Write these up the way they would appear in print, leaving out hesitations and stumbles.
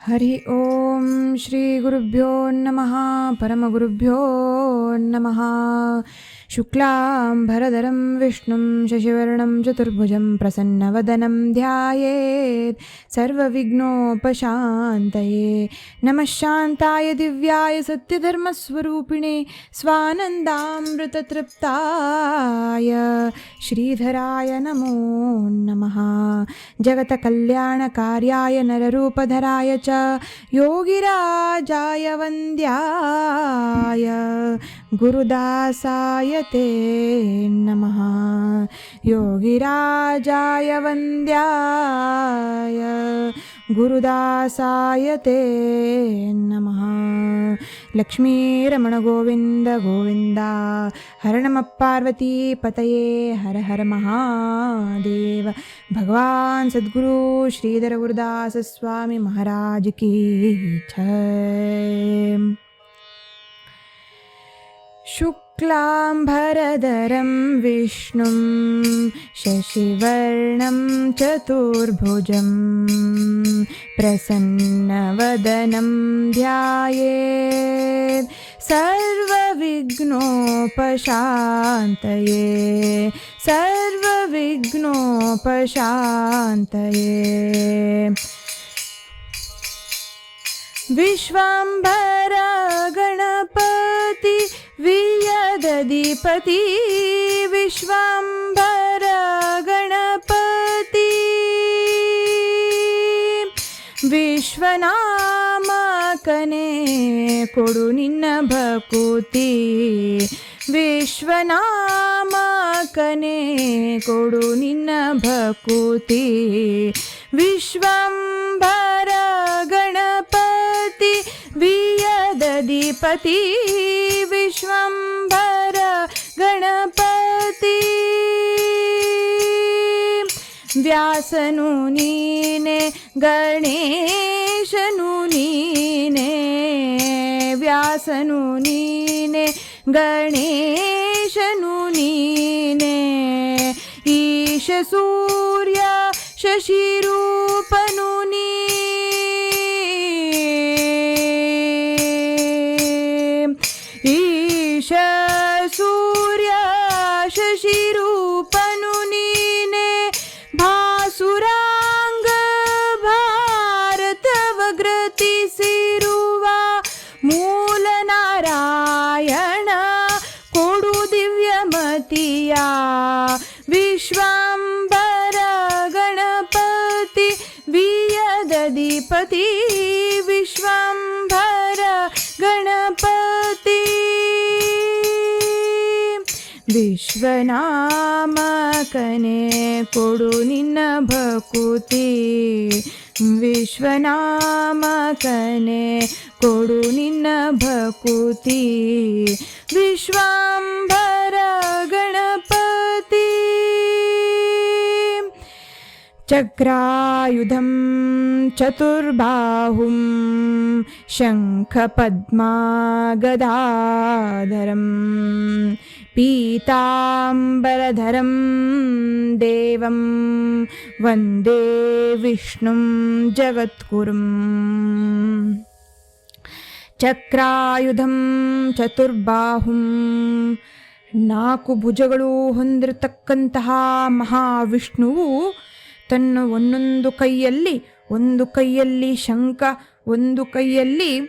ಹರಿ ಓಂ ಶ್ರೀ ಗುರುಭ್ಯೋ ನಮಃ ಪರಮಗುರುಭ್ಯೋ ನಮಃ. ಶುಕ್ಲಾಂಬರಧರಂ ವಿಷ್ಣುಂ ಶಶಿವರ್ಣಂ ಚತುರ್ಭುಜಂ ಪ್ರಸನ್ನವದನಂ ಧ್ಯಾಯೇತ್ ಸರ್ವವಿಘ್ನೋಪಶಾಂತಯೇ. ನಮಃ ಶಾಂತಾಯ ದಿವ್ಯಾಯ ಸತ್ಯಧರ್ಮಸ್ವರೂಪಿಣೆ ಸ್ವಾನಂದಾಮೃತತೃಪ್ತಾಯ ಶ್ರೀಧರಾಯ ನಮೋ ನಮಃ. ಜಗತ್ಕಲ್ಯಾಣಕಾರ್ಯಾಯ ನರರೂಪಧರಾಯ ಚ ಯೋಗಿರಾಜಾಯ ವಂದ್ಯಾಯ ಗುರುದಾಸಾಯ ತೇ ನಮಃ. ಯೋಗಿರಾಜಾಯ ವಂದ್ಯಾಯ ಗುರುದಾಸಾಯ ತೇ ನಮಃ. ಲಕ್ಷ್ಮೀರಮಣ ಗೋವಿಂದ ಗೋವಿಂದ. ಹರ ನಮಃ ಪಾರ್ವತಿ ಪತಯೇ ಹರ ಹರ ಮಹಾದೇವ. ಭಗವಾನ್ ಸದ್ಗುರು ಶ್ರೀಧರ ಗುರುದಾಸ ಸ್ವಾಮಿ ಮಹಾರಾಜ್ ಕಿ ಜೈ. ಶುಕ್ಲಾಂಬರಧರಂ ವಿಷ್ಣುಂ ಶಶಿವರ್ಣಂ ಚತುರ್ಭುಜಂ ಪ್ರಸನ್ನವದನಂ ಧ್ಯಾಯೇತ್ ಸರ್ವವಿಘ್ನೋಪಶಾಂತಯೇ ಸರ್ವವಿಘ್ನೋಪಶಾಂತಯೇ. ವಿಶ್ವಾಂಭರ ಗಣಪತಿ ವಿಯದಧಿಪತಿ ವಿಶ್ವಾಂಭರ ಗಣಪತಿ ವಿಶ್ವನಾಮಕನೇ ಕೊಡು ನಿನ್ನ ಭಕುತಿ ವಿಶ್ವನಾಮಕನೇ ಕೊಡು ನಿನ್ನ ಭಕುತಿ. ವಿಶ್ವಂಭರ ಗಣಪತಿ ವಿಯದಧಿಪತಿ ವಿಶ್ವಂಭರ ಗಣಪತಿ. ವ್ಯಾಸನು ನೀನೆ ಗಣೇಶನು ನೀನೆ ವ್ಯಾಸನು ನೀನೆ ಗಣೇಶನು ನೀನೆ. ಈಶ ಸೂರ್ಯ ಶಶಿರೂಪನು ನೀ ಈಶ ಸೂರ್ಯ ಶಶಿರೂಪನು ನೀನೆ. ಭಾಸುರಾಂಗ ಭಾರತವ ಗ್ರತಿಸಿರುವ ಮೂಲ ನಾರಾಯಣ ಕೊಡು ದಿವ್ಯಮತಿಯ. ವಿಶ್ವಾಂಬರ ಗಣಪತಿ ವಿಯದಧಿಪತಿ ವಿಶ್ವಾಂಬರ ಗಣಪತಿ. ವಿಶ್ವನಾಮಕನೇ ಕೊಡು ನಿನ್ನ ಭಕುತಿ ವಿಶ್ವನಾಮಕನೇ ಕೊಡು ನಿನ್ನ ಭಕುತಿ. ವಿಶ್ವಾಂಭರ ಗಣಪತಿ. ಚಕ್ರಾಯುಧಂ ಚತುರ್ಬಾಹುಂ ಶಂಖಪದ್ಮಗದಾಧರಂ ಪೀತಾಂಬರಧರಂ ದೇವಂ ವಂದೇ ವಿಷ್ಣುಂ ಜಗದ್ಗುರುಂ. ಚಕ್ರಾಯುಧಂ ಚತುರ್ಬಾಹುಂ ನಾಲ್ಕು ಭುಜಗಳು ಹೊಂದಿರತಕ್ಕಂತಹ ಮಹಾವಿಷ್ಣುವು ತನ್ನ ಒಂದೊಂದು ಕೈಯಲ್ಲಿ ಒಂದು ಕೈಯಲ್ಲಿ ಶಂಖ ಒಂದು ಕೈಯಲ್ಲಿ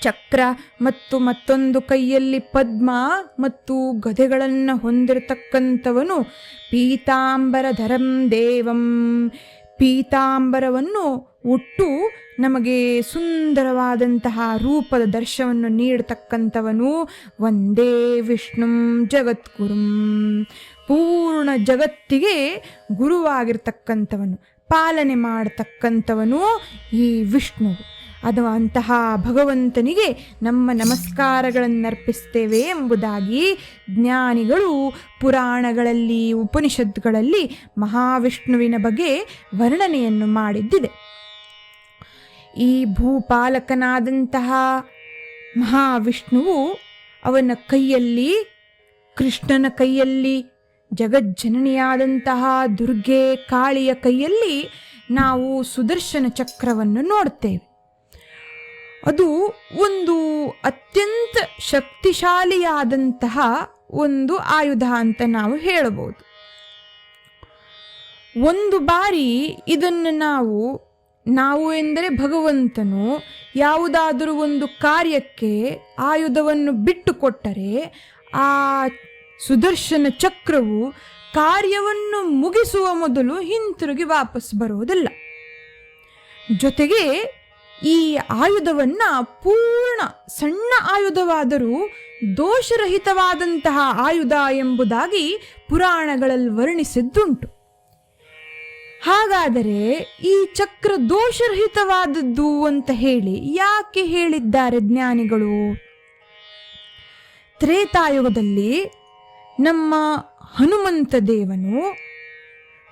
ಚಕ್ರ ಮತ್ತು ಮತ್ತೊಂದು ಕೈಯಲ್ಲಿ ಪದ್ಮ ಮತ್ತು ಗದೆಗಳನ್ನು ಹೊಂದಿರತಕ್ಕಂಥವನು. ಪೀತಾಂಬರಧರಂ ದೇವಂ ಪೀತಾಂಬರವನ್ನು ಉಟ್ಟು ನಮಗೆ ಸುಂದರವಾದಂತಹ ರೂಪದ ದರ್ಶನವನ್ನು ನೀಡತಕ್ಕಂಥವನು. ವಂದೇ ವಿಷ್ಣುಂ ಜಗದ್ಗುರುಂ ಪೂರ್ಣ ಜಗತ್ತಿಗೆ ಗುರುವಾಗಿರ್ತಕ್ಕಂಥವನು, ಪಾಲನೆ ಮಾಡತಕ್ಕಂಥವನು ಈ ವಿಷ್ಣು. ಅದು ಅಂತಹ ಭಗವಂತನಿಗೆ ನಮ್ಮ ನಮಸ್ಕಾರಗಳನ್ನರ್ಪಿಸ್ತೇವೆ ಎಂಬುದಾಗಿ ಜ್ಞಾನಿಗಳು ಪುರಾಣಗಳಲ್ಲಿ ಉಪನಿಷತ್ತುಗಳಲ್ಲಿ ಮಹಾವಿಷ್ಣುವಿನ ಬಗ್ಗೆ ವರ್ಣನೆಯನ್ನು ಮಾಡಿದ್ದಿದೆ. ಈ ಭೂಪಾಲಕನಾದಂತಹ ಮಹಾವಿಷ್ಣುವು ಅವನ ಕೈಯಲ್ಲಿ, ಕೃಷ್ಣನ ಕೈಯಲ್ಲಿ, ಜಗಜ್ಜನನಿಯಾದಂತಹ ದುರ್ಗೆ ಕಾಳಿಯ ಕೈಯಲ್ಲಿ ನಾವು ಸುದರ್ಶನ ಚಕ್ರವನ್ನು ನೋಡ್ತೇವೆ. ಅದು ಒಂದು ಅತ್ಯಂತ ಶಕ್ತಿಶಾಲಿಯಾದಂತಹ ಒಂದು ಆಯುಧ ಅಂತ ನಾವು ಹೇಳಬಹುದು. ಒಂದು ಬಾರಿ ಇದನ್ನು ನಾವು ಎಂದರೆ ಭಗವಂತನು ಯಾವುದಾದರೂ ಒಂದು ಕಾರ್ಯಕ್ಕೆ ಆಯುಧವನ್ನು ಬಿಟ್ಟು ಕೊಟ್ಟರೆ ಆ ಸುದರ್ಶನ ಚಕ್ರವು ಕಾರ್ಯವನ್ನು ಮುಗಿಸುವ ಮೊದಲು ಹಿಂತಿರುಗಿ ವಾಪಸ್ ಬರುವುದಿಲ್ಲ. ಜೊತೆಗೆ ಈ ಆಯುಧವನ್ನು ಪೂರ್ಣ ಸಣ್ಣ ಆಯುಧವಾದರೂ ದೋಷರಹಿತವಾದಂತಹ ಆಯುಧ ಎಂಬುದಾಗಿ ಪುರಾಣಗಳಲ್ಲಿ ವರ್ಣಿಸಿದ್ದುಂಟು. ಹಾಗಾದರೆ ಈ ಚಕ್ರ ದೋಷರಹಿತವಾದದ್ದು ಅಂತ ಹೇಳಿ ಯಾಕೆ ಹೇಳಿದ್ದಾರೆ ಜ್ಞಾನಿಗಳು? ತ್ರೇತಾಯುಗದಲ್ಲಿ ನಮ್ಮ ಹನುಮಂತ ದೇವನು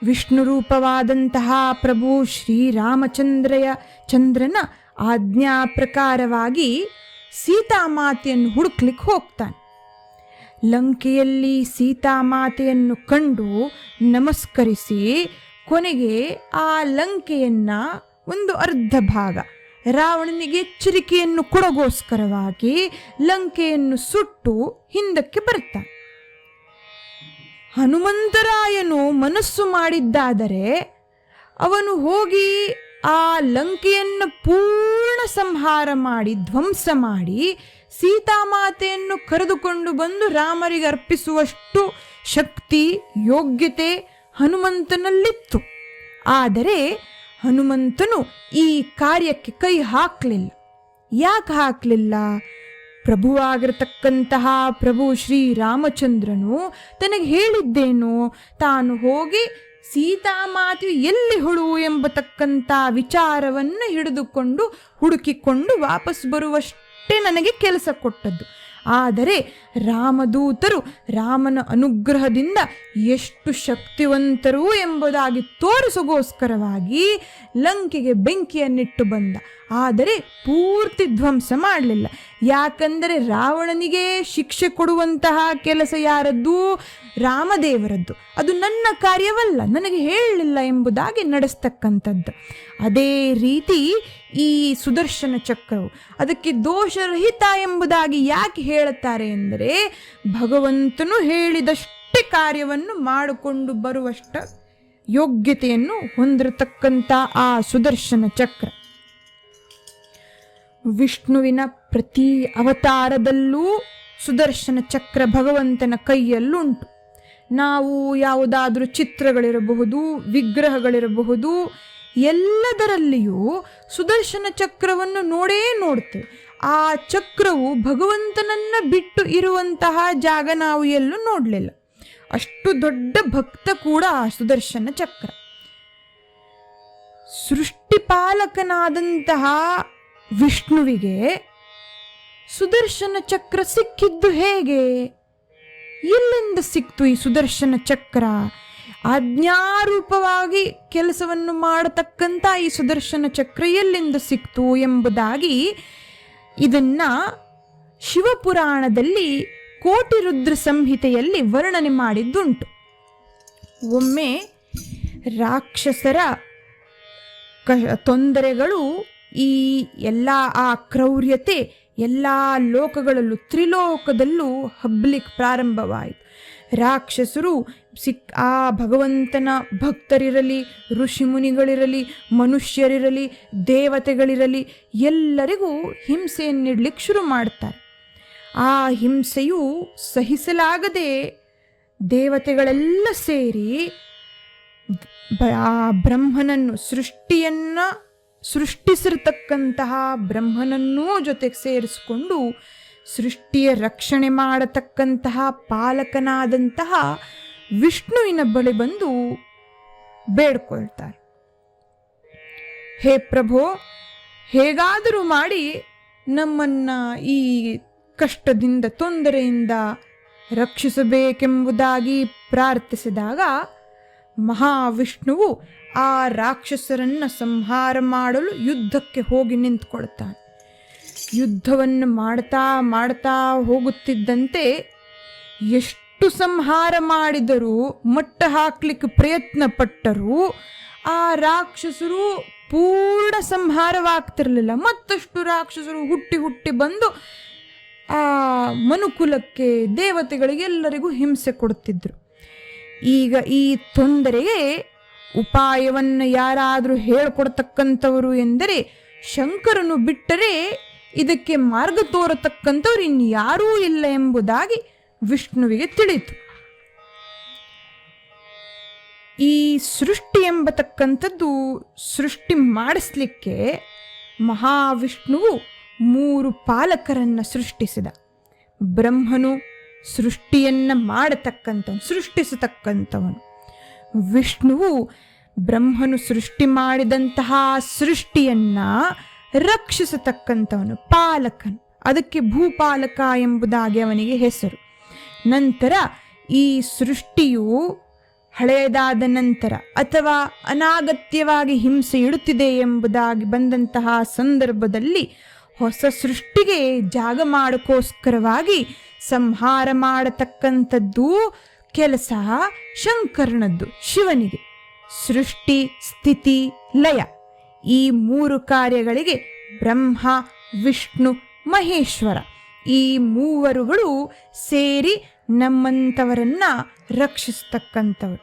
ವಿಷ್ಣು ರೂಪವಾದಂತಹ ಪ್ರಭು ಶ್ರೀರಾಮಚಂದ್ರನ ಆಜ್ಞಾ ಪ್ರಕಾರವಾಗಿ ಸೀತಾಮಾತೆಯನ್ನು ಹುಡುಕ್ಲಿಕ್ಕೆ ಹೋಗ್ತಾನೆ. ಲಂಕೆಯಲ್ಲಿ ಸೀತಾಮಾತೆಯನ್ನು ಕಂಡು ನಮಸ್ಕರಿಸಿ ಕೊನೆಗೆ ಆ ಲಂಕೆಯನ್ನ ಒಂದು ಅರ್ಧ ಭಾಗ ರಾವಣನಿಗೆ ಎಚ್ಚರಿಕೆಯನ್ನು ಕೊಡಗೋಸ್ಕರವಾಗಿ ಲಂಕೆಯನ್ನು ಸುಟ್ಟು ಹಿಂದಕ್ಕೆ ಬರ್ತಾನೆ. ಹನುಮಂತರಾಯನು ಮನಸ್ಸು ಮಾಡಿದ್ದಾದರೆ ಅವನು ಹೋಗಿ ಆ ಲಂಕೆಯನ್ನು ಪೂರ್ಣ ಸಂಹಾರ ಮಾಡಿ ಧ್ವಂಸ ಮಾಡಿ ಸೀತಾಮಾತೆಯನ್ನು ಕರೆದುಕೊಂಡು ಬಂದು ರಾಮರಿಗೆ ಅರ್ಪಿಸುವಷ್ಟು ಶಕ್ತಿ ಯೋಗ್ಯತೆ ಹನುಮಂತನಲ್ಲಿತ್ತು. ಆದರೆ ಹನುಮಂತನು ಈ ಕಾರ್ಯಕ್ಕೆ ಕೈ ಹಾಕಲಿಲ್ಲ. ಯಾಕೆ ಹಾಕಲಿಲ್ಲ? ಪ್ರಭುವಾಗಿರತಕ್ಕಂತಹ ಪ್ರಭು ಶ್ರೀರಾಮಚಂದ್ರನು ತನಗೆ ಹೇಳಿದ್ದೇನು, ತಾನು ಹೋಗಿ ಸೀತಾಮಾತೆಯು ಎಲ್ಲಿ ಹುಳು ಎಂಬತಕ್ಕಂಥ ವಿಚಾರವನ್ನು ಹಿಡಿದುಕೊಂಡು ಹುಡುಕಿಕೊಂಡು ವಾಪಸ್ ಬರುವಷ್ಟೇ ನನಗೆ ಕೆಲಸ ಕೊಟ್ಟದ್ದು. ಆದರೆ ರಾಮದೂತರು ರಾಮನ ಅನುಗ್ರಹದಿಂದ ಎಷ್ಟು ಶಕ್ತಿವಂತರು ಎಂಬುದಾಗಿ ತೋರಿಸೋಗೋಸ್ಕರವಾಗಿ ಲಂಕೆಗೆ ಬೆಂಕಿಯನ್ನಿಟ್ಟು ಬಂದ. ಆದರೆ ಪೂರ್ತಿ ಧ್ವಂಸ ಮಾಡಲಿಲ್ಲ. ಯಾಕಂದರೆ ರಾವಣನಿಗೆ ಶಿಕ್ಷೆ ಕೊಡುವಂತಹ ಕೆಲಸ ಯಾರದ್ದು? ರಾಮದೇವರದ್ದು. ಅದು ನನ್ನ ಕಾರ್ಯವಲ್ಲ, ನನಗೆ ಹೇಳಲಿಲ್ಲ ಎಂಬುದಾಗಿ ನಡೆಸ್ತಕ್ಕಂಥದ್ದು. ಅದೇ ರೀತಿ ಈ ಸುದರ್ಶನ ಚಕ್ರವು ಅದಕ್ಕೆ ದೋಷರಹಿತ ಎಂಬುದಾಗಿ ಯಾಕೆ ಹೇಳುತ್ತಾರೆ ಎಂದರೆ ಭಗವಂತನು ಹೇಳಿದಷ್ಟೇ ಕಾರ್ಯವನ್ನು ಮಾಡಿಕೊಂಡು ಬರುವಷ್ಟ ಯೋಗ್ಯತೆಯನ್ನು ಹೊಂದಿರತಕ್ಕಂಥ ಆ ಸುದರ್ಶನ ಚಕ್ರ ವಿಷ್ಣುವಿನ ಪ್ರತಿ ಅವತಾರದಲ್ಲೂ ಸುದರ್ಶನ ಚಕ್ರ ಭಗವಂತನ ಕೈಯಲ್ಲುಂಟು. ನಾವು ಯಾವುದಾದ್ರೂ ಚಿತ್ರಗಳಿರಬಹುದು, ವಿಗ್ರಹಗಳಿರಬಹುದು, ಎಲ್ಲದರಲ್ಲಿಯೂ ಸುದರ್ಶನ ಚಕ್ರವನ್ನು ನೋಡ್ತೇವೆ. ಆ ಚಕ್ರವು ಭಗವಂತನನ್ನ ಬಿಟ್ಟು ಇರುವಂತಹ ಜಾಗ ನಾವು ಎಲ್ಲೂ ನೋಡಲಿಲ್ಲ. ಅಷ್ಟು ದೊಡ್ಡ ಭಕ್ತ ಕೂಡ ಆ ಸುದರ್ಶನ ಚಕ್ರ. ಸೃಷ್ಟಿಪಾಲಕನಾದಂತಹ ವಿಷ್ಣುವಿಗೆ ಸುದರ್ಶನ ಚಕ್ರ ಸಿಕ್ಕಿದ್ದು ಹೇಗೆ? ಎಲ್ಲಿಂದ ಸಿಕ್ತು ಈ ಸುದರ್ಶನ ಚಕ್ರ? ಆಜ್ಞಾರೂಪವಾಗಿ ಕೆಲಸವನ್ನು ಮಾಡತಕ್ಕಂಥ ಈ ಸುದರ್ಶನ ಚಕ್ರ ಎಲ್ಲಿಂದ ಸಿಕ್ತು ಎಂಬುದಾಗಿ ಇದನ್ನ ಶಿವಪುರಾಣದಲ್ಲಿ ಕೋಟಿ ರುದ್ರ ಸಂಹಿತೆಯಲ್ಲಿ ವರ್ಣನೆ ಮಾಡಿದ್ದುಂಟು. ಒಮ್ಮೆ ರಾಕ್ಷಸರ ತೊಂದರೆಗಳು, ಈ ಎಲ್ಲ ಆ ಕ್ರೌರ್ಯತೆ ಎಲ್ಲ ಲೋಕಗಳಲ್ಲೂ ತ್ರಿಲೋಕದಲ್ಲೂ ಹಬ್ಬಲಿಕ್ಕೆ ಪ್ರಾರಂಭವಾಯಿತು. ರಾಕ್ಷಸರು ಆ ಭಗವಂತನ ಭಕ್ತರಿರಲಿ, ಋಷಿಮುನಿಗಳಿರಲಿ, ಮನುಷ್ಯರಿರಲಿ, ದೇವತೆಗಳಿರಲಿ, ಎಲ್ಲರಿಗೂ ಹಿಂಸೆಯನ್ನಿಡ್ಲಿಕ್ಕೆ ಶುರು ಮಾಡ್ತಾರೆ. ಆ ಹಿಂಸೆಯು ಸಹಿಸಲಾಗದೆ ದೇವತೆಗಳೆಲ್ಲ ಸೇರಿ ಆ ಬ್ರಹ್ಮನನ್ನು ಸೃಷ್ಟಿಸಿರತಕ್ಕಂತಹ ಬ್ರಹ್ಮನನ್ನೂ ಜೊತೆಗೆ ಸೇರಿಸಿಕೊಂಡು ಸೃಷ್ಟಿಯ ರಕ್ಷಣೆ ಮಾಡತಕ್ಕಂತಹ ಪಾಲಕನಾದಂತಹ ವಿಷ್ಣುವಿನ ಬಳಿ ಬಂದು ಬೇಡ್ಕೊಳ್ತಾರೆ. ಹೇ ಪ್ರಭೋ, ಹೇಗಾದರೂ ಮಾಡಿ ನಮ್ಮನ್ನ ಈ ಕಷ್ಟದಿಂದ, ತೊಂದರೆಯಿಂದ ರಕ್ಷಿಸಬೇಕೆಂಬುದಾಗಿ ಪ್ರಾರ್ಥಿಸಿದಾಗ ಮಹಾವಿಷ್ಣುವು ಆ ರಾಕ್ಷಸರನ್ನ ಸಂಹಾರ ಮಾಡಲು ಯುದ್ಧಕ್ಕೆ ಹೋಗಿ ನಿಂತ್ಕೊಳ್ತಾನೆ. ಯುದ್ಧವನ್ನು ಮಾಡ್ತಾ ಹೋಗುತ್ತಿದ್ದಂತೆ ಎಷ್ಟು ಸಂಹಾರ ಮಾಡಿದರೂ, ಮಟ್ಟ ಹಾಕ್ಲಿಕ್ಕೆ ಪ್ರಯತ್ನ ಪಟ್ಟರೂ ಆ ರಾಕ್ಷಸರು ಪೂರ್ಣ ಸಂಹಾರವಾಗ್ತಿರಲಿಲ್ಲ. ಮತ್ತಷ್ಟು ರಾಕ್ಷಸರು ಹುಟ್ಟಿ ಹುಟ್ಟಿ ಬಂದು ಆ ಮನುಕುಲಕ್ಕೆ, ದೇವತೆಗಳಿಗೆ, ಎಲ್ಲರಿಗೂ ಹಿಂಸೆ ಕೊಡ್ತಿದ್ರು. ಈಗ ಈ ತೊಂದರೆಗೆ ಉಪಾಯವನ್ನು ಯಾರಾದರೂ ಹೇಳ್ಕೊಡ್ತಕ್ಕಂಥವರು ಎಂದರೆ ಶಂಕರನು ಬಿಟ್ಟರೆ ಇದಕ್ಕೆ ಮಾರ್ಗ ತೋರತಕ್ಕಂಥವ್ರು ಇನ್ಯಾರೂ ಇಲ್ಲ ಎಂಬುದಾಗಿ ವಿಷ್ಣುವಿಗೆ ತಿಳಿಯಿತು. ಈ ಸೃಷ್ಟಿ ಎಂಬತಕ್ಕಂಥದ್ದು ಸೃಷ್ಟಿ ಮಾಡಿಸ್ಲಿಕ್ಕೆ ಮಹಾವಿಷ್ಣುವು 3 ಪಾಲಕರನ್ನು ಸೃಷ್ಟಿಸಿದ. ಬ್ರಹ್ಮನು ಸೃಷ್ಟಿಯನ್ನು ಮಾಡತಕ್ಕಂಥವನು, ಸೃಷ್ಟಿಸತಕ್ಕಂಥವನು. ವಿಷ್ಣುವು ಬ್ರಹ್ಮನು ಸೃಷ್ಟಿ ಮಾಡಿದಂತಹ ಸೃಷ್ಟಿಯನ್ನ ರಕ್ಷಿಸತಕ್ಕಂಥವನು, ಪಾಲಕನು. ಅದಕ್ಕೆ ಭೂಪಾಲಕ ಎಂಬುದಾಗಿ ಅವನಿಗೆ ಹೆಸರು. ನಂತರ ಈ ಸೃಷ್ಟಿಯು ಹಳೆಯದಾದ ನಂತರ ಅಥವಾ ಅನಾಗತ್ಯವಾಗಿ ಹಿಂಸೆ ಇಡುತ್ತಿದೆ ಎಂಬುದಾಗಿ ಬಂದಂತಹ ಸಂದರ್ಭದಲ್ಲಿ ಹೊಸ ಸೃಷ್ಟಿಗೆ ಜಾಗ ಮಾಡೋಕ್ಕೋಸ್ಕರವಾಗಿ ಸಂಹಾರ ಮಾಡತಕ್ಕಂಥದ್ದು ಕೆಲಸ ಶಂಕರನದ್ದು, ಶಿವನಿಗೆ. ಸೃಷ್ಟಿ, ಸ್ಥಿತಿ, ಲಯ ಈ 3 ಕಾರ್ಯಗಳಿಗೆ ಬ್ರಹ್ಮ, ವಿಷ್ಣು, ಮಹೇಶ್ವರ ಈ 3 ಸೇರಿ ನಮ್ಮಂಥವರನ್ನ ರಕ್ಷಿಸ್ತಕ್ಕಂಥವರು.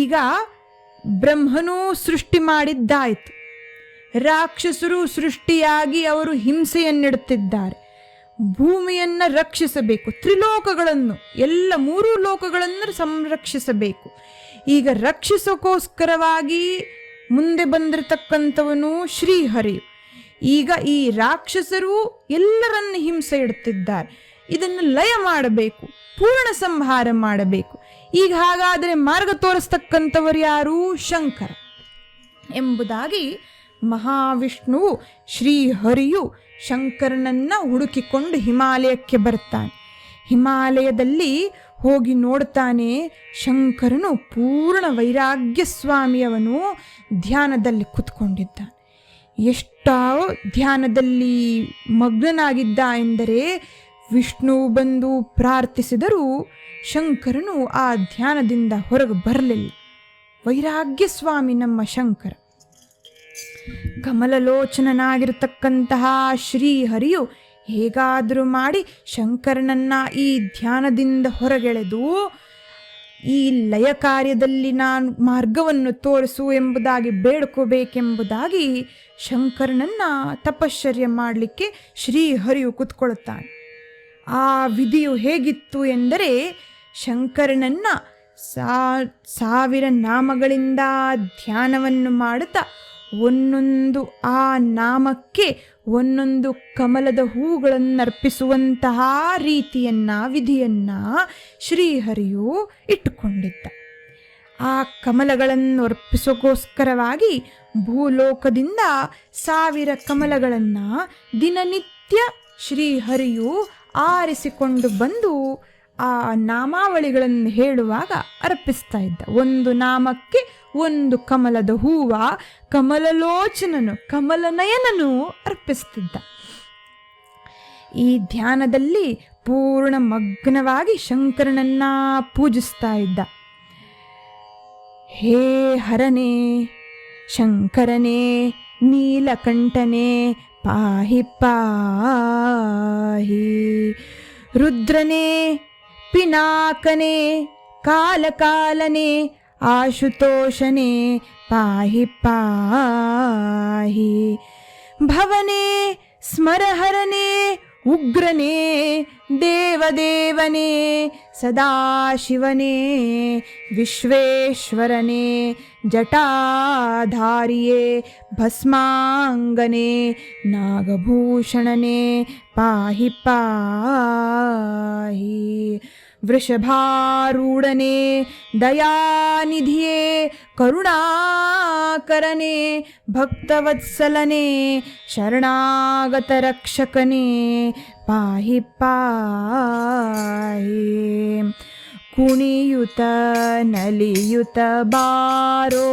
ಈಗ ಬ್ರಹ್ಮನೂ ಸೃಷ್ಟಿ ಮಾಡಿದ್ದಾಯಿತು. ರಾಕ್ಷಸರು ಸೃಷ್ಟಿಯಾಗಿ ಅವರು ಹಿಂಸೆಯನ್ನಿಡುತ್ತಿದ್ದಾರೆ. ಭೂಮಿಯನ್ನು ರಕ್ಷಿಸಬೇಕು, ತ್ರಿಲೋಕಗಳನ್ನು, ಎಲ್ಲ 3 ಲೋಕಗಳನ್ನು ಸಂರಕ್ಷಿಸಬೇಕು. ಈಗ ರಕ್ಷಿಸೋಕ್ಕೋಸ್ಕರವಾಗಿ ಮುಂದೆ ಬಂದಿರತಕ್ಕಂಥವನು ಶ್ರೀಹರಿಯು. ಈಗ ಈ ರಾಕ್ಷಸರು ಎಲ್ಲರನ್ನು ಹಿಂಸೆ ಇಡುತ್ತಿದ್ದಾರೆ. ಇದನ್ನು ಲಯ ಮಾಡಬೇಕು, ಪೂರ್ಣ ಸಂಹಾರ ಮಾಡಬೇಕು. ಈಗ ಹಾಗಾದರೆ ಮಾರ್ಗ ತೋರಿಸ್ತಕ್ಕಂಥವರು ಯಾರು? ಶಂಕರ ಎಂಬುದಾಗಿ ಮಹಾವಿಷ್ಣುವು, ಶ್ರೀಹರಿಯು ಶಂಕರನನ್ನ ಹುಡುಕಿಕೊಂಡು ಹಿಮಾಲಯಕ್ಕೆ ಬರ್ತಾನೆ. ಹಿಮಾಲಯದಲ್ಲಿ ಹೋಗಿ ನೋಡ್ತಾನೆ, ಶಂಕರನು ಪೂರ್ಣ ವೈರಾಗ್ಯ ಸ್ವಾಮಿಯವನು ಧ್ಯಾನದಲ್ಲಿ ಕೂತ್ಕೊಂಡಿದ್ದಾನೆ. ಎಷ್ಟೋ ಧ್ಯಾನದಲ್ಲಿ ಮಗ್ನನಾಗಿದ್ದ ಎಂದರೆ ವಿಷ್ಣು ಬಂದು ಪ್ರಾರ್ಥಿಸಿದರೂ ಶಂಕರನು ಆ ಧ್ಯಾನದಿಂದ ಹೊರಗೆ ಬರಲಿಲ್ಲ. ವೈರಾಗ್ಯ ಸ್ವಾಮಿ ನಮ್ಮ ಶಂಕರ. ಕಮಲಲೋಚನನಾಗಿರತಕ್ಕಂತಹ ಶ್ರೀಹರಿಯು ಹೇಗಾದರೂ ಮಾಡಿ ಶಂಕರನನ್ನ ಈ ಧ್ಯಾನದಿಂದ ಹೊರಗೆಳೆದು ಈ ಲಯ ಕಾರ್ಯದಲ್ಲಿ ನಾನು ಮಾರ್ಗವನ್ನು ತೋರಿಸು ಎಂಬುದಾಗಿ ಬೇಡ್ಕೋಬೇಕೆಂಬುದಾಗಿ ಶಂಕರನನ್ನ ತಪಶ್ಚರ್ಯ ಮಾಡಲಿಕ್ಕೆ ಶ್ರೀಹರಿಯು ಕೂತ್ಕೊಳ್ತಾನೆ. ಆ ವಿಧಿಯು ಹೇಗಿತ್ತು ಎಂದರೆ, ಶಂಕರನನ್ನ 1000 ನಾಮಗಳಿಂದ ಧ್ಯಾನವನ್ನು ಮಾಡುತ್ತಾ ಒಂದೊಂದು ಆ ನಾಮಕ್ಕೆ ಒಂದೊಂದು ಕಮಲದ ಹೂಗಳನ್ನು ಅರ್ಪಿಸುವಂತಹ ವಿಧಿಯನ್ನ ಶ್ರೀಹರಿಯು ಇಟ್ಟುಕೊಂಡಿದ್ದ. ಆ ಕಮಲಗಳನ್ನು ಅರ್ಪಿಸೋಕ್ಕೋಸ್ಕರವಾಗಿ ಭೂಲೋಕದಿಂದ 1000 ಕಮಲಗಳನ್ನು ದಿನನಿತ್ಯ ಶ್ರೀಹರಿಯು ಆರಿಸಿಕೊಂಡು ಬಂದು ಆ ನಾಮಾವಳಿಗಳನ್ನು ಹೇಳುವಾಗ ಅರ್ಪಿಸ್ತಾ ಇದ್ದ. ಒಂದು ನಾಮಕ್ಕೆ ಒಂದು ಕಮಲದ ಹೂವ ಕಮಲಲೋಚನನು, ಕಮಲನಯನನು ಅರ್ಪಿಸ್ತಿದ್ದ. ಈ ಧ್ಯಾನದಲ್ಲಿ ಪೂರ್ಣ ಮಗ್ನವಾಗಿ ಶಂಕರನನ್ನ ಪೂಜಿಸ್ತಾ ಇದ್ದ. ಹೇ ಹರನೇ, ಶಂಕರನೇ, ನೀಲಕಂಠನೇ, ಪಾಹಿ ಪಾಹಿ. ರುದ್ರನೇ, ಪಿನಾಕನೇ, ಕಾಲಕಾಲನೇ, ಆಶುತೋಷನೇ, ಪಾಹಿ ಪಾಹಿ. ಭವನೇ, ಸ್ಮರಹರನೇ, ಉಗ್ರನೇ, ದೇವದೇವನೇ, ಸದಾಶಿವನೇ, ವಿಶ್ವೇಶ್ವರನೇ, ಜಟಾಧಾರಿಯೇ, ಭಸ್ಮಾಂಗನೇ, ನಾಗಭೂಷಣನೇ, ಪಾಹಿ ಪಾಹಿ. ವೃಷಭಾರೂಢನೇ, ದಯಾನಿಧಿಯೇ, ಕರುಣಾಕರನೇ, ಭಕ್ತವತ್ಸಲನೇ, ಶರಣಾಗತ ರಕ್ಷಕನೇ, ಪಾಹಿ ಪಾಹಿ. ಕುಣಿಯುತ ನಲಿಯುತ ಬಾರೋ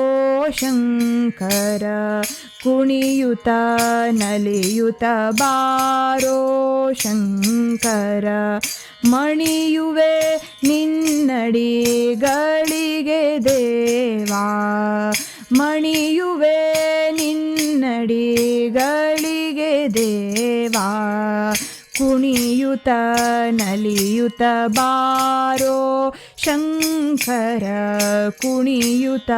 ಶಂಕರ, ಕುಣಿಯುತ ನಲಿಯುತ ಬಾರೋ ಶಂಕರ. ಮಣಿಯುವೆ ನಿನ್ನಡಿಗಳಿಗೆ ದೇವಾ, ಮಣಿಯುವೆ ನಿನ್ನಡಿಗಳಿಗೆ ದೇವಾ. ಕುಣಿಯುತ ನಲಿಯುತ ಬಾರೋ ಶಂಕರ, ಕುಣಿಯುತ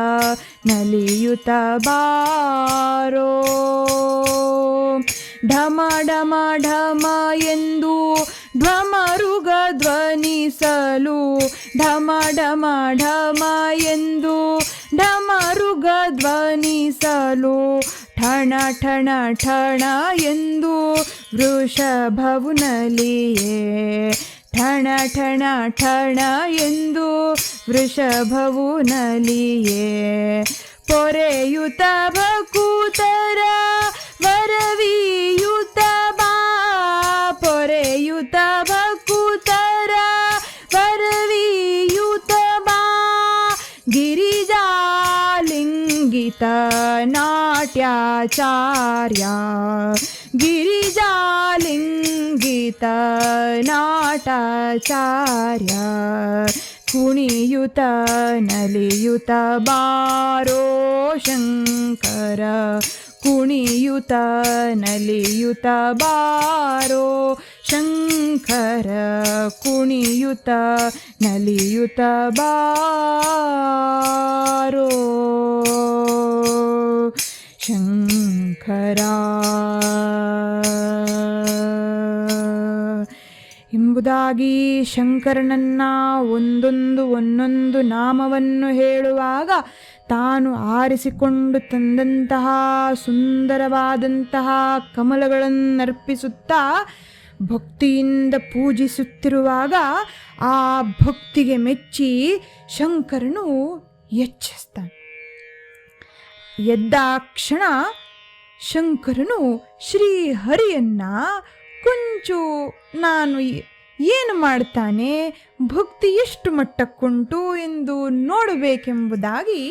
ನಲಿಯುತ ಬಾರೋ. ಢಮ ಢಮ ಢಮ ಎಂದು ಢಮರುಗ ಧ್ವನಿಸಲು, ಢಮ ಢಮ ಢಮ ಎಂದು ಢಮರುಗ ಧ್ವನಿಸಲು, ಠಣ ಠಣ ಠಣ ಎಂದು ವೃಷಭವು ನಲಿಯೇ, ಠಣ ಠಣ ಠಣ ಎಂದು ವೃಷಭವು ನಲಿಯೇ. ಪೊರೆಯುತ ಭಕುತರ ವರವಿಯುತ ಬಾ, ಪೊರೆಯುತ ಭಕುತರ ವರವಿಯುತ ಬಾ. ಗಿರಿಜಾಲಿಂಗಿತ ನಾಟ್ಯಾಚಾರ್ಯ, ಗಿರಿಜಾಲಿಂಗಿತ ನಾಟ್ಯಾಚಾರ್ಯ. ಕುಣಿಯುತ ನಲಿಯುತ ಬಾರೋ ಶಂಕರ, ಕುಣಿಯುತ ನಲಿಯುತ ಬಾರೋ ಶಂಕರ, ಕುಣಿಯುತ ನಲಿಯುತ ಬಾರೋ ಶಂಕರ ಎಂಬುದಾಗಿ ಶಂಕರನನ್ನ ಒಂದೊಂದು ನಾಮವನ್ನು ಹೇಳುವಾಗ ತಾನು ಆರಿಸಿಕೊಂಡು ತಂದಂತಹ ಸುಂದರವಾದಂತಹ ಕಮಲಗಳನ್ನರ್ಪಿಸುತ್ತಾ ಭಕ್ತಿಯಿಂದ ಪೂಜಿಸುತ್ತಿರುವಾಗ ಆ ಭಕ್ತಿಗೆ ಮೆಚ್ಚಿ ಶಂಕರನು ಎಚ್ಚರಿಸ್ತಾನೆ. ಎದ್ದಾಕ್ಷಣ ಶಂಕರನು ಶ್ರೀಹರಿಯನ್ನ ಕೊಂಚು ನಾನು ಏನು ಮಾಡ್ತಾನೆ, ಭಕ್ತಿ ಎಷ್ಟು ಮಟ್ಟಕ್ಕುಂಟು ಎಂದು ನೋಡಬೇಕೆಂಬುದಾಗಿ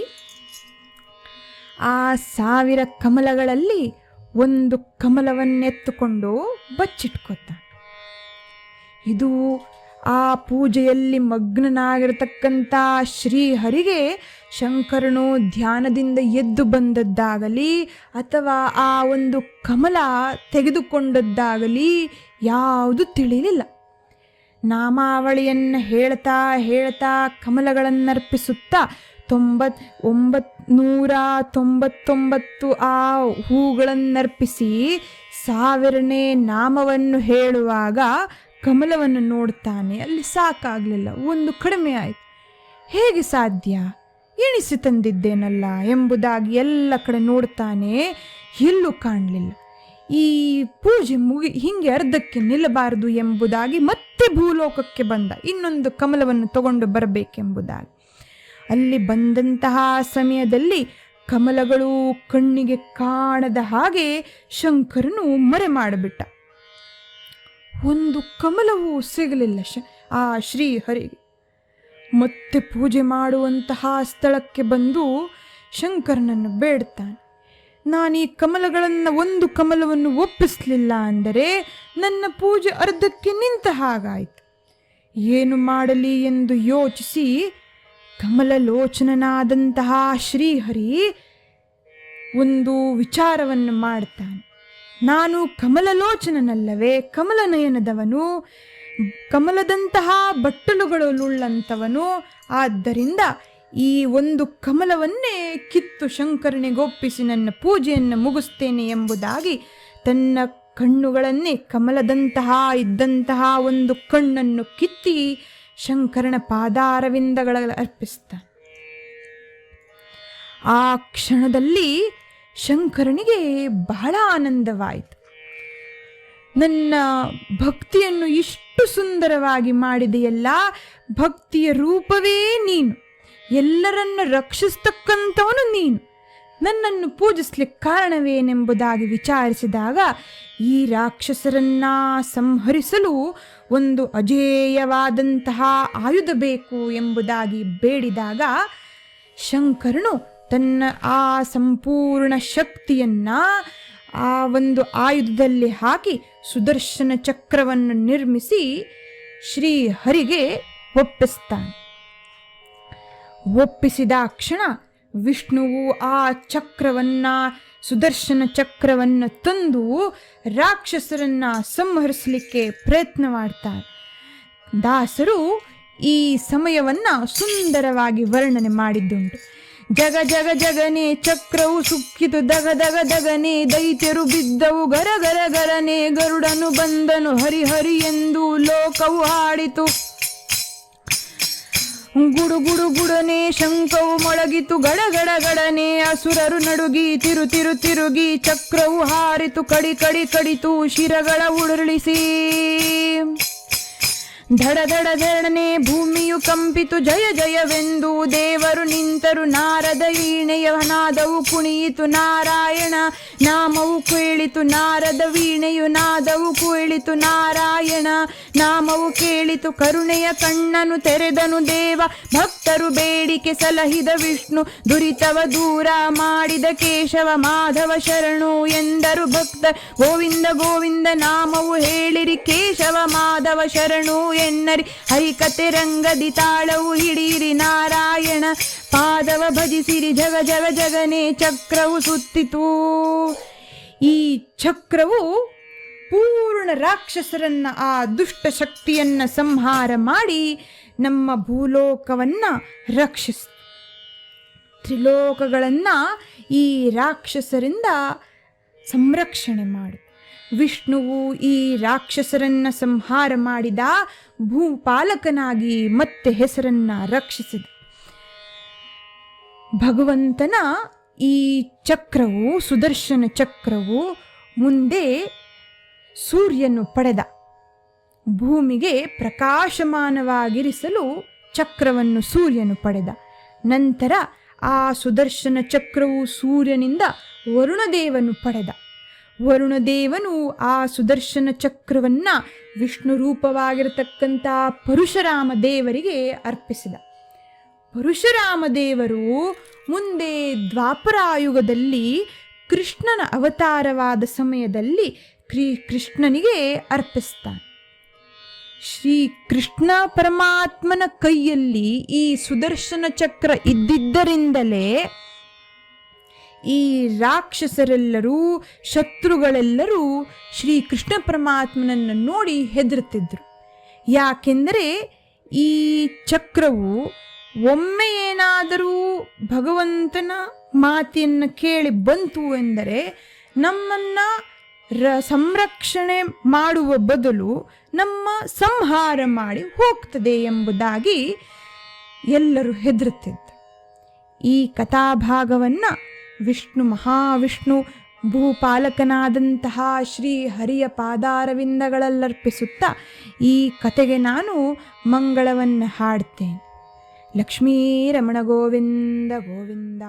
ಆ 1000 ಕಮಲಗಳಲ್ಲಿ ಒಂದು ಕಮಲವನ್ನೆತ್ತುಕೊಂಡು ಬಚ್ಚಿಟ್ಕೊತಾನೆ. ಇದು ಆ ಪೂಜೆಯಲ್ಲಿ ಮಗ್ನನಾಗಿರತಕ್ಕಂಥ ಶ್ರೀಹರಿಗೆ ಶಂಕರನು ಧ್ಯಾನದಿಂದ ಎದ್ದು ಬಂದದ್ದಾಗಲಿ ಅಥವಾ ಆ ಒಂದು ಕಮಲ ತೆಗೆದುಕೊಂಡದ್ದಾಗಲಿ ಯಾವುದು ತಿಳಿಲಿಲ್ಲ. ನಾಮಾವಳಿಯನ್ನು ಹೇಳ್ತಾ ಹೇಳ್ತಾ ಕಮಲಗಳನ್ನರ್ಪಿಸುತ್ತಾ 999 ಆ ಹೂಗಳನ್ನರ್ಪಿಸಿ 1000ನೇ ನಾಮವನ್ನು ಹೇಳುವಾಗ ಕಮಲವನ್ನು ನೋಡ್ತಾನೆ. ಅಲ್ಲಿ ಸಾಕಾಗಲಿಲ್ಲ, ಒಂದು ಕಡಿಮೆ ಆಯಿತು. ಹೇಗೆ ಸಾಧ್ಯ, ಎಣಿಸಿ ತಂದಿದ್ದೇನಲ್ಲ ಎಂಬುದಾಗಿ ಎಲ್ಲ ಕಡೆ ನೋಡ್ತಾನೆ, ಎಲ್ಲೂ ಕಾಣಲಿಲ್ಲ. ಈ ಪೂಜೆ ಹೀಗೆ ಅರ್ಧಕ್ಕೆ ನಿಲ್ಲಬಾರದು ಎಂಬುದಾಗಿ ಮತ್ತೆ ಭೂಲೋಕಕ್ಕೆ ಬಂದ, ಇನ್ನೊಂದು ಕಮಲವನ್ನು ತಗೊಂಡು ಬರಬೇಕೆಂಬುದಾಗಿ. ಅಲ್ಲಿ ಬಂದಂತಹ ಸಮಯದಲ್ಲಿ ಕಮಲಗಳು ಕಣ್ಣಿಗೆ ಕಾಣದ ಹಾಗೆ ಶಂಕರನು ಮರೆ ಮಾಡಿಬಿಟ್ಟ. ಒಂದು ಕಮಲವೂ ಸಿಗಲಿಲ್ಲ ಆ ಶ್ರೀಹರಿಗೆ. ಮತ್ತೆ ಪೂಜೆ ಮಾಡುವಂತಹ ಸ್ಥಳಕ್ಕೆ ಬಂದು ಶಂಕರನನ್ನು ಬೇಡ್ತಾನೆ. ನಾನು ಈ ಕಮಲಗಳನ್ನು ಒಂದು ಕಮಲವನ್ನು ಒಪ್ಪಿಸಲಿಲ್ಲ ಅಂದರೆ ನನ್ನ ಪೂಜೆ ಅರ್ಧಕ್ಕೆ ನಿಂತ ಹಾಗಾಯಿತು. ಏನು ಮಾಡಲಿ ಎಂದು ಯೋಚಿಸಿ ಕಮಲಲೋಚನನಾದಂತಹ ಶ್ರೀಹರಿ ಒಂದು ವಿಚಾರವನ್ನು ಮಾಡ್ತಾನೆ. ನಾನು ಕಮಲಲೋಚನನಲ್ಲವೇ, ಕಮಲನಯನದವನು, ಕಮಲದಂತಹ ಬಟ್ಟಲುಗಳುಳ್ಳಂಥವನು. ಆದ್ದರಿಂದ ಈ ಒಂದು ಕಮಲವನ್ನೇ ಕಿತ್ತು ಶಂಕರನಿಗೊಪ್ಪಿಸಿ ನನ್ನ ಪೂಜೆಯನ್ನು ಮುಗಿಸ್ತೇನೆ ಎಂಬುದಾಗಿ ತನ್ನ ಕಣ್ಣುಗಳನ್ನೇ ಕಮಲದಂತಹ ಇದ್ದಂತಹ ಒಂದು ಕಣ್ಣನ್ನು ಕಿತ್ತಿ ಶಂಕರನ ಪಾದಾರವಿಂದಗಳಲ್ಲಿ ಅರ್ಪಿಸ್ತಾನೆ. ಆ ಕ್ಷಣದಲ್ಲಿ ಶಂಕರನಿಗೆ ಬಹಳ ಆನಂದವಾಯಿತು. ನನ್ನ ಭಕ್ತಿಯನ್ನು ಇಷ್ಟು ಸುಂದರವಾಗಿ ಮಾಡಿದೆಯಲ್ಲ, ಭಕ್ತಿಯ ರೂಪವೇ ನೀನು, ಎಲ್ಲರನ್ನು ರಕ್ಷಿಸ್ತಕ್ಕಂಥವನು ನೀನು, ನನ್ನನ್ನು ಪೂಜಿಸ್ಲಿಕ್ಕೆ ಕಾರಣವೇನೆಂಬುದಾಗಿ ವಿಚಾರಿಸಿದಾಗ ಈ ರಾಕ್ಷಸರನ್ನ ಸಂಹರಿಸಲು ಒಂದು ಅಜೇಯವಾದಂತಹ ಆಯುಧ ಬೇಕು ಎಂಬುದಾಗಿ ಬೇಡಿದಾಗ ಶಂಕರನು ತನ್ನ ಆ ಸಂಪೂರ್ಣ ಶಕ್ತಿಯನ್ನ ಆ ಒಂದು ಆಯುಧದಲ್ಲಿ ಹಾಕಿ ಸುದರ್ಶನ ಚಕ್ರವನ್ನು ನಿರ್ಮಿಸಿ ಶ್ರೀಹರಿಗೆ ಒಪ್ಪಿಸ್ತಾನೆ. ಒಪ್ಪಿಸಿದ ಕ್ಷಣ ವಿಷ್ಣುವು ಆ ಚಕ್ರವನ್ನು, ಸುದರ್ಶನ ಚಕ್ರವನ್ನು ತಂದು ರಾಕ್ಷಸರನ್ನು ಸಂಹರಿಸಲಿಕ್ಕೆ ಪ್ರಯತ್ನ ಮಾಡ್ತಾರೆ. ದಾಸರು ಈ ಸಮಯವನ್ನು ಸುಂದರವಾಗಿ ವರ್ಣನೆ ಮಾಡಿದ್ದುಂಟು. ಜಗ ಜಗ ಜಗನೆ ಚಕ್ರವು ಸುಕ್ಕಿತು, ದಗ ದಗ ದಗನೆ ದೈತ್ಯರು ಬಿದ್ದವು, ಗರ ಗರ ಗರನೆ ಗರುಡನು ಬಂದನು, ಹರಿ ಹರಿ ಎಂದು ಲೋಕವು ಹಾಡಿತು. ಗುಡು ಗುಡು ಗುಡನೆ ಶಂಖವು ಮೊಳಗಿತು, ಗಡ ಗಡ ಗಡನೆ ಅಸುರರು ನಡುಗಿ, ತಿರು ತಿರು ತಿರುಗಿ ಚಕ್ರವು ಹಾರಿತು, ಕಡಿ ಕಡಿ ಕಡಿತು ಶಿರಗಳ ಉರುಳಿಸಿ. ಧಡ ಧಡ ಧಡನೆ ಭೂಮಿಯು ಕಂಪಿತು, ಜಯ ಜಯವೆಂದು ದೇವರು ನಿಂತರು. ನಾರದ ವೀಣೆಯ ನಾದವು ಕುಣಿಯಿತು, ನಾರಾಯಣ ನಾಮವು ಕೇಳಿತು. ನಾರದ ವೀಣೆಯು ನಾದವು ಕೇಳಿತು, ನಾರಾಯಣ ನಾಮವು ಕೇಳಿತು. ಕರುಣೆಯ ಕಣ್ಣನು ತೆರೆದನು ದೇವ, ಭಕ್ತರು ಬೇಡಿಕೆ ಸಲಹಿದ ವಿಷ್ಣು. ದುರಿತವ ದೂರ ಮಾಡಿದ ಕೇಶವ, ಮಾಧವ ಶರಣು ಎಂದರು ಭಕ್ತ. ಗೋವಿಂದ ಗೋವಿಂದ ನಾಮವು ಹೇಳಿರಿ, ಕೇಶವ ಮಾಧವ ಶರಣು ಎನ್ನರಿ. ಹರಿಕತೆ ರಂಗದಿ ತಾಳವು ಹಿಡಿಯಿರಿ, ನಾರಾಯಣ ಪಾದವ ಭಜಿಸಿರಿ. ಜಗ ಜಗ ಜಗನೆ ಚಕ್ರವು ಸುತ್ತಿತು. ಈ ಚಕ್ರವು ಪೂರ್ಣ ರಾಕ್ಷಸರನ್ನ, ಆ ದುಷ್ಟ ಶಕ್ತಿಯನ್ನ ಸಂಹಾರ ಮಾಡಿ ನಮ್ಮ ಭೂಲೋಕವನ್ನ ರಕ್ಷಿಸಿ, ತ್ರಿಲೋಕಗಳನ್ನ ಈ ರಾಕ್ಷಸರಿಂದ ಸಂರಕ್ಷಣೆ ಮಾಡಿ. ವಿಷ್ಣುವು ಈ ರಾಕ್ಷಸರನ್ನ ಸಂಹಾರ ಮಾಡಿದ, ಭೂಪಾಲಕನಾಗಿ ಮತ್ತೆ ಹೆಸರನ್ನ ರಕ್ಷಿಸಿದ. ಭಗವಂತನ ಈ ಚಕ್ರವು, ಸುದರ್ಶನ ಚಕ್ರವು ಮುಂದೆ ಸೂರ್ಯನು ಪಡೆದ. ಭೂಮಿಗೆ ಪ್ರಕಾಶಮಾನವಾಗಿರಿಸಲು ಚಕ್ರವನ್ನು ಸೂರ್ಯನು ಪಡೆದ. ನಂತರ ಆ ಸುದರ್ಶನ ಚಕ್ರವು ಸೂರ್ಯನಿಂದ ವರುಣದೇವನು ಪಡೆದ. ವರುಣದೇವನು ಆ ಸುದರ್ಶನ ಚಕ್ರವನ್ನು ವಿಷ್ಣು ರೂಪವಾಗಿರತಕ್ಕಂಥ ಪರಶುರಾಮ ದೇವರಿಗೆ ಅರ್ಪಿಸಿದ. ಪರಶುರಾಮ ದೇವರು ಮುಂದೆ ದ್ವಾಪರಾಯುಗದಲ್ಲಿ ಕೃಷ್ಣನ ಅವತಾರವಾದ ಸಮಯದಲ್ಲಿ ಕೃಷ್ಣನಿಗೆ ಅರ್ಪಿಸ್ತಾನೆ. ಶ್ರೀ ಕೃಷ್ಣ ಪರಮಾತ್ಮನ ಕೈಯಲ್ಲಿ ಈ ಸುದರ್ಶನ ಚಕ್ರ ಇದ್ದಿದ್ದರಿಂದಲೇ ಈ ರಾಕ್ಷಸರೆಲ್ಲರೂ, ಶತ್ರುಗಳೆಲ್ಲರೂ ಶ್ರೀ ಕೃಷ್ಣ ಪರಮಾತ್ಮನನ್ನು ನೋಡಿ ಹೆದರುತ್ತಿದ್ದರು. ಯಾಕೆಂದರೆ ಈ ಚಕ್ರವು ಒಮ್ಮೆ ಏನಾದರೂ ಭಗವಂತನ ಮಾತಿಯನ್ನು ಕೇಳಿ ಬಂತು ಎಂದರೆ ನಮ್ಮನ್ನು ಸಂರಕ್ಷಣೆ ಮಾಡುವ ಬದಲು ನಮ್ಮ ಸಂಹಾರ ಮಾಡಿ ಹೋಗ್ತದೆ ಎಂಬುದಾಗಿ ಎಲ್ಲರೂ ಹೆದರುತ್ತಿದ್ದರು. ಈ ಕಥಾಭಾಗವನ್ನು ಮಹಾವಿಷ್ಣು ಭೂಪಾಲಕನಾದಂತಹ ಶ್ರೀ ಹರಿಯ ಪಾದಾರವಿಂದಗಳಲ್ಲರ್ಪಿಸುತ್ತಾ ಈ ಕತೆಗೆ ನಾನು ಮಂಗಳವನ್ನು ಹಾಡ್ತೇನೆ. ಲಕ್ಷ್ಮೀ ರಮಣ ಗೋವಿಂದ ಗೋವಿಂದ.